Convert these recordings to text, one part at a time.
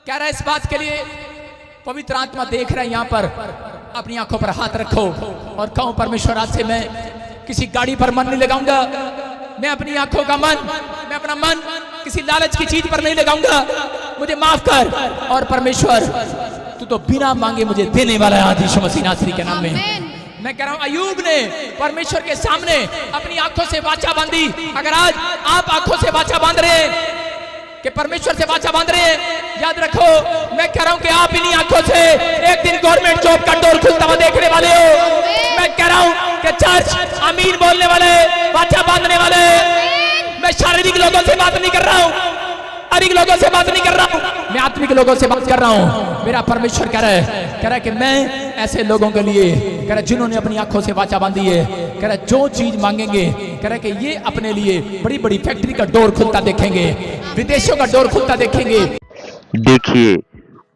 कह रहा है इस बात के लिए पवित्र आत्मा देख रहा है यहाँ पर, अपनी आंखों पर हाथ रखो और कहो परमेश्वर आज से मैं किसी गाड़ी पर मन नहीं लगाऊंगा, मैं अपनी आंखों का मन, मैं अपना मन किसी लालच की चीज पर नहीं लगाऊंगा, मुझे माफ कर। और परमेश्वर तू तो बिना मांगे मुझे देने वाला है आज यीशु मसीह नासरी के नाम में। मैं कह रहा हूं अय्यूब ने परमेश्वर के सामने अपनी आंखों से वाचा बांधी। अगर आज आप आंखों से वाचा बांध रहे हैं कि परमेश्वर से वाचा बांध रहे हैं, याद रखो मैं कह रहा हूं कि आप इन्हीं आंखों से एक दिन गवर्नमेंट जॉब का डोर खुलता हुआ देखने वाले हो। मैं कह रहा हूं कि चर्च आमीन बोलने वाले, वाचा बांधने वाले, मैं शारीरिक लोगों से बात नहीं कर रहा हूं, शारीरिक लोगों से बात नहीं कर रहा हूं, मैं आत्मिक लोगों से बात कर रहा हूं। मेरा परमेश्वर कह रहा है कि मैं ऐसे लोगों के लिए कह रहा जिन्होंने अपनी आंखों से वाचा बांधी है, कह रहा जो चीज मांगेंगे कह रहा कि ये अपने लिए बड़ी बड़ी फैक्ट्री का डोर खुलता देखेंगे, विदेशों का डोर खुलता देखेंगे। देखिए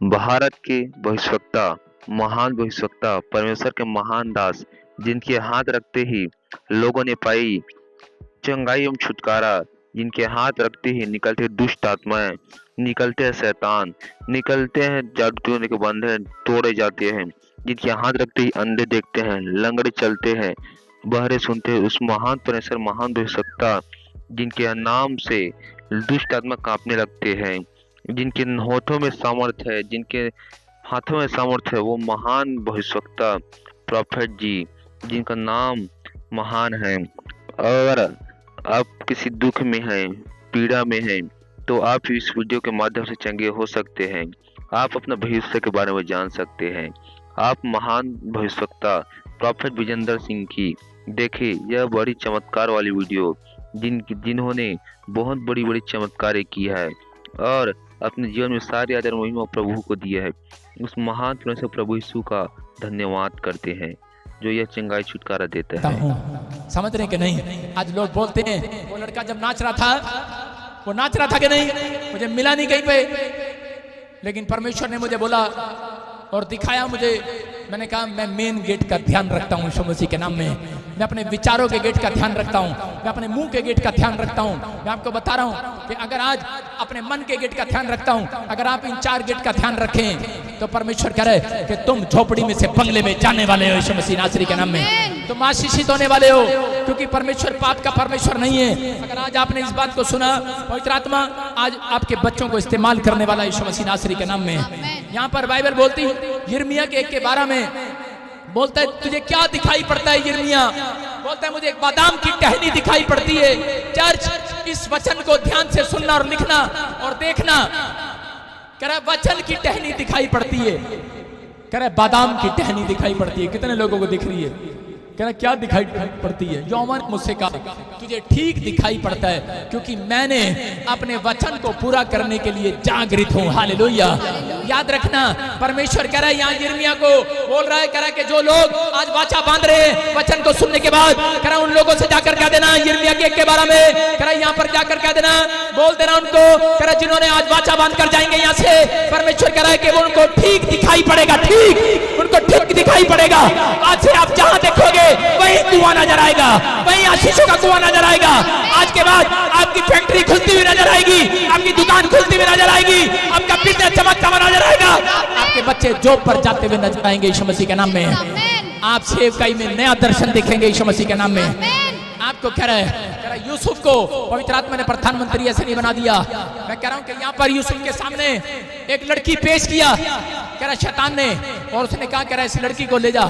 भारत के भविष्यवक्ता, महान भविष्यवक्ता, परमेश्वर के महान दास, जिनके हाथ रखते ही लोगों ने पाई चंगाई एवं छुटकारा, जिनके हाथ रखते ही निकलते दुष्ट आत्माएं, निकलते हैं शैतान, निकलते हैं जादू के बंधन तोड़े जाते हैं, जिनके हाथ रखते ही अंधे देखते हैं, लंगड़े चलते हैं, बहरे सुनते हैं। उस महान परमेश्वर, महान भविष्यवक्ता, जिनके नाम से दुष्ट आत्मा कांपने लगते हैं, जिनके होठों में सामर्थ्य है, जिनके हाथों में सामर्थ्य है, वो महान भविष्यवक्ता प्रॉफेट जी, जिनका नाम महान है। अगर आप किसी दुख में हैं, पीड़ा में हैं, तो आप इस वीडियो के माध्यम से चंगे हो सकते हैं। आप अपना भविष्य के बारे में जान सकते हैं। आप महान भविष्यवक्ता प्रॉफेट विजेंद्र सिंह की देखिए यह बड़ी चमत्कार वाली वीडियो, जिन्होंने बहुत बड़ी बड़ी चमत्कारें की है और अपने जीवन में सारी आदर महिमा प्रभु को दिया है। उस महान परमेश्वर प्रभु यीशु का धन्यवाद करते हैं जो यह चंगाई छुटकारा देता है। समझ रहे कि नहीं? आज लोग बोलते हैं वो लड़का जब नाच रहा था, वो नाच रहा था कि नहीं, मुझे मिला नहीं कहीं पे, लेकिन परमेश्वर ने मुझे बोला और दिखाया मुझे। मैंने कहा मैं मेन गेट का ध्यान रखता हूँ यीशु मसीह के नाम में, मैं अपने विचारों के गेट का ध्यान रखता हूँ, मैं अपने मुंह के गेट का ध्यान रखता हूँ। मैं आपको बता रहा हूँ कि अगर आज अपने मन के गेट का ध्यान रखता हूँ, अगर आप इन 4 गेट का ध्यान रखें तो परमेश्वर कह रहे कि तुम झोपड़ी में से बंगले में जाने वाले हो यीशु मसीह नासरी के नाम में, तुम आशीषित होने वाले हो, क्योंकि परमेश्वर पाप का परमेश्वर नहीं है। अगर आज आपने इस बात को सुना, पवित्र आत्मा आज आपके बच्चों को इस्तेमाल करने वाला यीशु मसीह नासरी के नाम में। यहाँ पर बाइबल बोलती यिर्मयाह के 1:12 में बोलता है तुझे क्या दिखाई पड़ता है? यिर्मयाह बोलता है मुझे एक बादाम की टहनी दिखाई पड़ती है। चर्च इस वचन को ध्यान से सुनना और लिखना और देखना। कह रहा वचन की टहनी दिखाई पड़ती है, कह रहा बादाम की टहनी दिखाई पड़ती है। कितने लोगों को दिख रही है? कह रहा क्या दिखाई पड़ती है? यौवन मुझसे कहा तुझे ठीक दिखाई पड़ता है, क्योंकि मैंने अपने वचन को पूरा करने के लिए जागृत हूँ। हालेलुया। याद रखना परमेश्वर कह रहा है यहाँ यिर्मयाह को बोल रहा है, कह रहा है कि जो लोग आज वाचा बांध रहे हैं वचन को सुनने के बाद, कह रहा उन लोगों से जाकर कह देना यिर्मयाह के 1:12 में, कह रहा यहाँ पर जाकर कह देना, बोल देना उनको, कह रहा जिन्होंने आज वाचा बांध कर जाएंगे यहाँ से, परमेश्वर कह रहा है कि वो उनको ठीक दिखाई पड़ेगा, ठीक उनको ठीक दिखाई पड़ेगा। आज से आप जहाँ देखोगे वही कुआं नजर आएगा, वही आशीषों का कुआं नजर आएगा। आज के बाद आपकी फैक्ट्री खुलती हुई नजर आएगी, आपकी दुकान खुलती हुई नजर आएगी, आपका बिजनेस चमकता हुआ नजर आएगा, आपके बच्चे जॉब पर जाते हुए नजर आएंगे यीशु मसीह के नाम में। आप सेवकाई में नया दर्शन देखेंगे यीशु मसीह के नाम में। आपको कह रहा है यूसुफ को पवित्र आत्मा ने प्रधानमंत्री ऐसे नहीं बना दिया। मैं कह रहा हूं कि यहाँ पर यूसुफ के सामने एक लड़की पेश किया, कह रहा शैतान ने, और उसने कहा कह रहा इस लड़की को ले जा,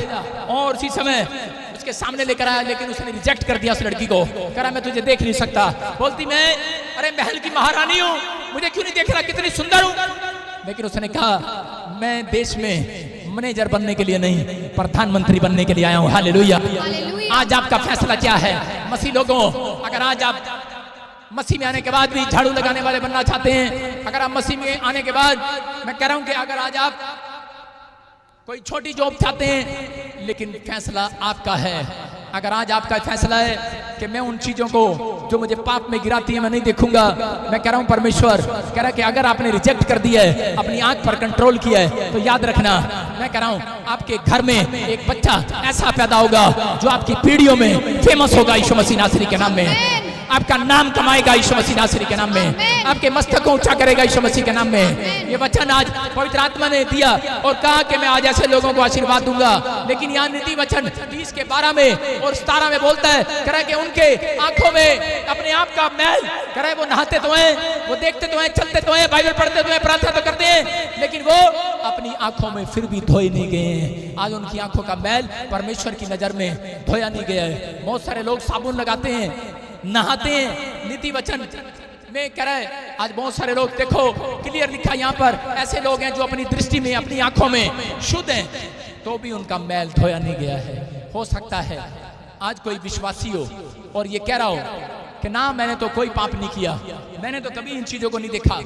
और उसी समय उसके सामने लेकर आया, लेकिन उसने रिजेक्ट कर दिया उस लड़की को। कह रहा मैं तुझे देख नहीं सकता। बोलती मैं अरे महल की महारानी हूँ, मुझे क्यों नहीं देख रहा, कितनी सुंदर हूँ। लेकिन उसने कहा मैं देश में मैनेजर बनने के लिए नहीं, प्रधानमंत्री बनने के लिए आया हूँ। हालेलुया। आज आपका फैसला क्या है? मसीह लोगों, अगर आज आप मसीह में आने के बाद भी झाड़ू लगाने वाले बनना चाहते हैं, अगर आप मसीह में आने के बाद, मैं कह रहा हूं कि अगर आज आप कोई छोटी जॉब चाहते हैं, लेकिन फैसला आपका है। अगर आज आपका फैसला है कि मैं उन चीजों को जो मुझे पाप में गिराती है मैं नहीं देखूंगा, मैं कह रहा हूं परमेश्वर कह रहा है कि अगर आपने रिजेक्ट कर दिया है, अपनी आंख पर कंट्रोल किया है, तो याद रखना मैं कह रहा हूं आपके घर में एक बच्चा ऐसा पैदा होगा जो आपकी पीढ़ियों में फेमस होगा यीशु मसीह नासरी के नाम में। आपका नाम कमाएगा यीशु मसीह नासरी के नाम में, आपके मस्तक को ऊंचा करेगा यीशु मसीह के नाम में। ये वचन आज पवित्र आत्मा ने दिया और कहा कि मैं आज ऐसे लोगों को आशीर्वाद दूंगा। लेकिन यहाँ नीति वचन 20 के 12 में और 17 में बोलता है, कह रहा है कि उनके आंखों में अपने आप का मैल, कह रहा है वो नहाते तो हैं, वो देखते तो हैं, चलते तो हैं, बाइबल पढ़ते तो हैं, प्रार्थना तो करते हैं, लेकिन वो अपनी आंखों में फिर भी धोए नहीं गए हैं। आज उनकी आंखों का मैल परमेश्वर की नजर में धोया नहीं गया है। बहुत सारे लोग साबुन लगाते हैं, नहाते हैं, नीति वचन में कह रहा है आज बहुत सारे लोग, देखो क्लियर लिखा यहाँ पर, ऐसे लोग हैं जो अपनी दृष्टि में, अपनी आंखों में शुद्ध हैं, तो भी उनका मैल धोया नहीं गया है। हो सकता है आज कोई विश्वासी हो और ये कह रहा हो कि ना मैंने तो कोई पाप नहीं किया, मैंने तो कभी इन चीजों को नहीं देखा,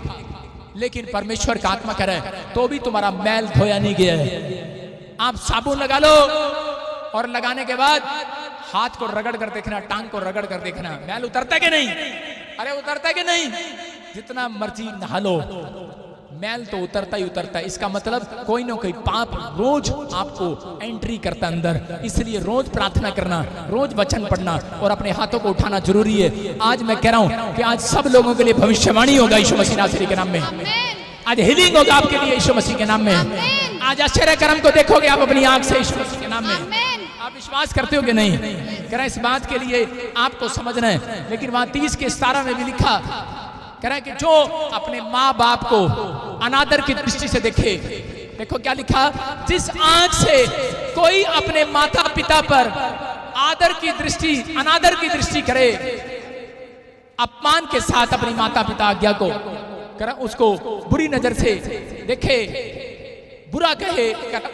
लेकिन परमेश्वर का आत्मा कह रहा है तो भी तुम्हारा मैल धोया नहीं गया है। आप साबुन लगा लो और लगाने के बाद हाथ को रगड़ कर देखना, टांग को रगड़ कर देखना, मैल उतरता है कि नहीं? अरे उतरता है कि नहीं? जितना मर्जी नहा लो, मैल तो उतरता ही उतरता है। इसका मतलब कोई ना कोई पाप रोज आपको एंट्री करता अंदर। इसलिए रोज प्रार्थना करना, रोज वचन पढ़ना और अपने हाथों को उठाना जरूरी है। आज मैं कह रहा हूं कि आज सब लोगों के लिए भविष्यवाणी होगा यीशु मसीह नासरी के नाम में। आज हीलिंग होगा आपके लिए यीशु मसीह के नाम में। आज आश्चर्य कर्म को देखोगे आप अपनी आंख से यीशु मसीह के नाम में। आप विश्वास करते हो कि नहीं? कह रहा इस बात के लिए आपको समझना है। लेकिन वहां 30 के 17 में भी लिखा, कह रहा है कि जो अपने माँ बाप को अनादर की दृष्टि से देखे, देखो क्या लिखा, जिस आंख से कोई अपने माता पिता पर आदर की दृष्टि, अनादर की दृष्टि करे, अपमान के साथ अपनी माता पिता आज्ञा को, कह रहा उसको बुरी नजर से देखे, बुरा कहे,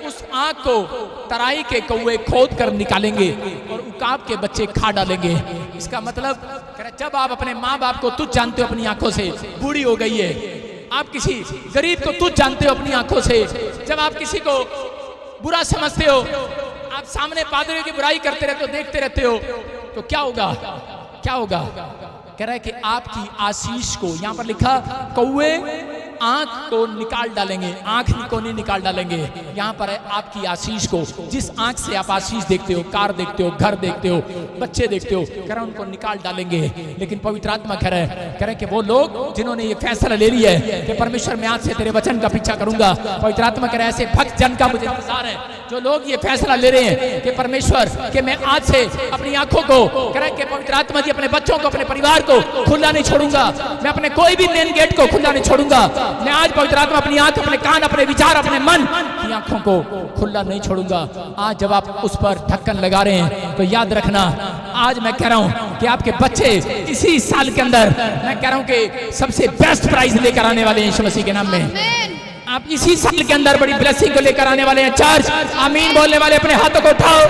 उस आंख को तराई के कौवे खोद कर निकालेंगे और उकाब के बच्चे खा डालेंगे। इसका मतलब जब आप अपने माँ बाप को तुच्छ जानते हो अपनी आंखों से, बूढ़ी हो गई है, आप किसी गरीब को तुच्छ जानते हो अपनी आंखों से, जब आप किसी को बुरा समझते हो, आप सामने पादरियों की बुराई करते रहते हो, देखते रहते हो, तो क्या होगा? क्या होगा? कह रहा है कि आपकी आशीष को, यहां पर लिखा, कौवे आंख को निकाल डालेंगे, आंख को नहीं निकाल डालेंगे, यहाँ पर है आपकी आशीष को। जिस आंख से आप आशीष देखते हो, कार देखते हो, घर देखते हो, बच्चे देखते हो, कह रहा उनको निकाल डालेंगे। लेकिन पवित्र आत्मा कह रहा है कि वो लोग जिन्होंने ये फैसला ले लिया है कि परमेश्वर मैं आज से तेरे वचन का पीछा करूंगा, पवित्र आत्मा कह रहा है ऐसे भक्त जन का मुझे इंतजार है जो लोग ये फैसला ले रहे हैं कि परमेश्वर कि मैं आज से अपनी आंखों को, कह रहा है कि पवित्र आत्मा जी अपने बच्चों को, अपने परिवार को खुला नहीं छोड़ूंगा, मैं अपने कोई भी मेन गेट को खुला नहीं छोड़ूंगा। मैं आज पवित्र आत्मा अपनी आंख, अपने कान, अपने विचार, अपने मन की आंखों को खुला नहीं छोड़ूंगा। आज जब आप उस पर ढक्कन लगा रहे हैं तो याद रखना, आज मैं कह रहा हूं कि आपके बच्चे इसी साल के अंदर, मैं कह रहा हूं कि सबसे बेस्ट प्राइज लेकर आने वाले हैं यीशु मसीह के नाम में। आप इसी साल के अंदर बड़ी ब्लेसिंग को लेकर आने वाले हैं। चर्च आमीन बोलने वाले अपने हाथों को उठाओ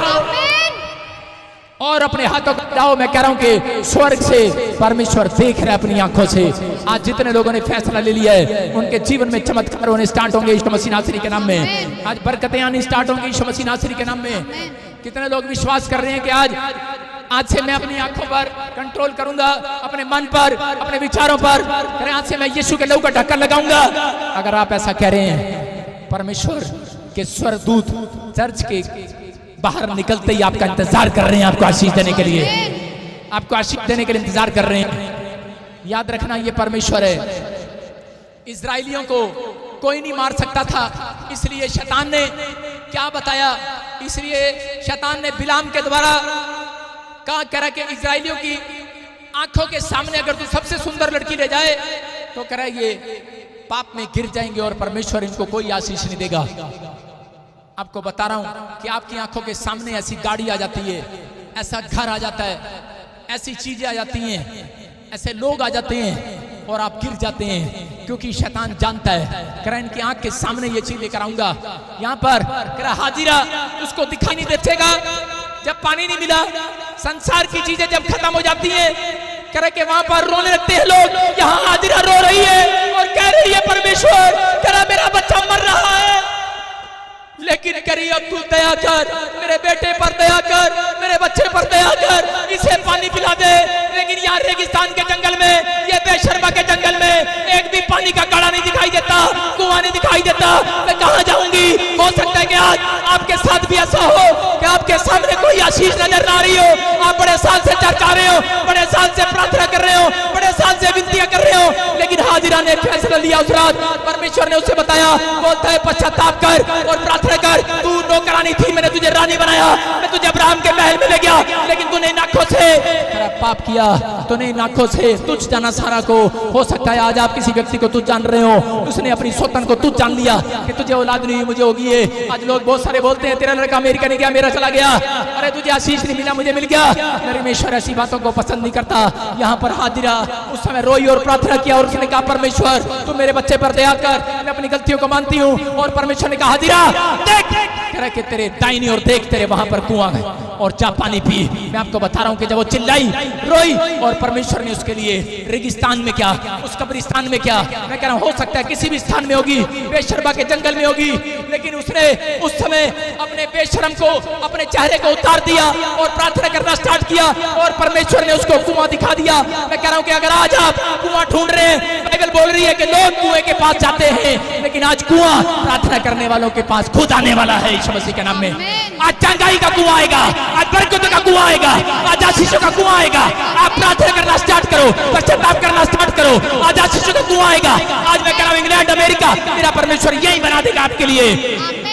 और अपने हाथों को उठाओ। मैं कह रहा हूं कि स्वर्ग से परमेश्वर देख रहा है अपनी आंखों से। आज जितने लोगों ने फैसला ले लिया है उनके जीवन में चमत्कार होने स्टार्ट होंगे यीशु मसीह नासरी के नाम में। आज बरकतें आनी स्टार्ट होंगी यीशु मसीह नासरी के नाम में। कितने लोग विश्वास कर रहे हैं कि आज से मैं अपनी आंखों पर कंट्रोल करूंगा, अपने मन पर, अपने विचारों पर, आज से मैं यीशु के लहू का ढक्कन लगाऊंगा। अगर आप ऐसा कह रहे हैं, परमेश्वर के स्वर्गदूत चर्च के बाहर निकलते ही आपका इंतजार कर रहे हैं, आपको आशीष देने के लिए, आपको आशीष देने के लिए इंतजार कर रहे हैं। याद रखना ये परमेश्वर है। इजराइलियों को कोई नहीं मार सकता था, इसलिए शैतान ने क्या बताया, इसलिए शैतान ने बिलाम के द्वारा कहा, कह रहा कि इजराइलियों की आंखों के सामने अगर तू सबसे सुंदर लड़की ले जाए तो कह रहा ये पाप में गिर जाएंगे और परमेश्वर इनको कोई आशीष नहीं देगा। आपको बता रहा हूं कि आपकी आंखों के सामने ऐसी गाड़ी आ जाती है, ऐसा घर आ जाता है, ऐसी चीजें आ जाती हैं, ऐसे लोग आ जाते हैं और आप गिर जाते हैं, क्योंकि शैतान जानता है, कह रहा इनकी आंख के सामने ये चीज लेकर आऊंगा। यहाँ पर कह रहा हाजिरा उसको दिखाई नहीं देगा जब पानी नहीं मिला, संसार की चीजें जब खत्म हो जाती है, कह रहे कि वहां पर रोने लगते हैं लोग। यहाँ हाजिरा रो रही है और कह रही है परमेश्वर, कह रहा मेरा बच्चा मर रहा है, लेकिन करी अब तू दया कर, मेरे बेटे पर दया कर, मेरे बच्चे पर दया कर, इसे पानी पिला दे। लेकिन यहाँ रेगिस्तान के जंगल में, ये बेशर्मा के जंगल में एक भी पानी का गाड़ा नहीं दिखाई देता, कुआं नहीं दिखाई देता। मैं कहाँ जाऊंगी? सकता है कि आज आपके साथ भी ऐसा हो कि आपके सामने कोई आशीष नजर ना आ रही हो, आप बड़े साल से चर्चा रहे हो, बड़े साल से प्रार्थना कर रहे हो, बड़े साल से विनतियां कर रहे हो, लेकिन हाजिरा ने फैसला लिया उस रात। परमेश्वर ने उसे बताया, बोलता है पश्चाताप कर और प्रार्थना कर, तू नौकरानी थी, मैंने तुझे रानी बनाया, मैं तुझे अब्राहम के महल में ले गया, लेकिन तूने इन आंखों से पाप किया, तूने इन आंखों से तुझ जाना सारा को। हो सकता है आज आप किसी व्यक्ति को तुझ जान रहे हो, उसने अपनी सौतन को तुझ जान लिया कि तुझे औलाद नहीं, मुझे होगी है। आज लोग बहुत सारे बोलते हैं तेरा लड़का अमेरिका नहीं गया, मेरा चला गया, अरे तुझे आशीष नहीं मिला, मुझे मिल गया। परमेश्वर ऐसी बातों को पसंद नहीं करता। यहाँ पर हाजिरा उस समय रोई और प्रार्थना किया और उसने कहा परमेश्वर तू मेरे बच्चे पर दया कर, मैं अपनी गलतियों को मानती हूँ। और परमेश्वर ने कहा हाजिरा देख, कह रहा कि तेरे दाहिनी और देख तेरे वहां पर कुआं है और जा पानी पी। मैं आपको बता रहा हूं कि जब वो चिल्लाई रोई और परमेश्वर ने उसके लिए रेगिस्तान में क्या, उस कब्रिस्तान में क्या, मैं कह रहा हूं हो सकता है किसी भी स्थान में होगी, बेशर्मा के जंगल में होगी, लेकिन उसने उस समय अपने बेशरम को, अपने चेहरे को उतार दिया और प्रार्थना करना स्टार्ट किया और परमेश्वर ने उसको कुआं दिखा दिया। मैं कह रहा हूं कि अगर आज आप कुआं ढूंढ रहे हैं, बाइबल बोल रही है कि लोग कुएं के पास जाते हैं, लेकिन आज कुआं प्रार्थना करने वालों के पास खुद आने वाला है यीशु मसीह के नाम में। आज चंगाई का कुआं आएगा, आज बरकत का कुआं आएगा, आज आशीषों का कुआं आएगा। आप प्रार्थना करना स्टार्ट करो, पश्चाताप करना स्टार्ट करो, आज आशीषों का कुआं आएगा। आज मैं कह रहा हूं इंग्लैंड अमेरिका तेरा परमेश्वर यही बना देगा आपके लिए।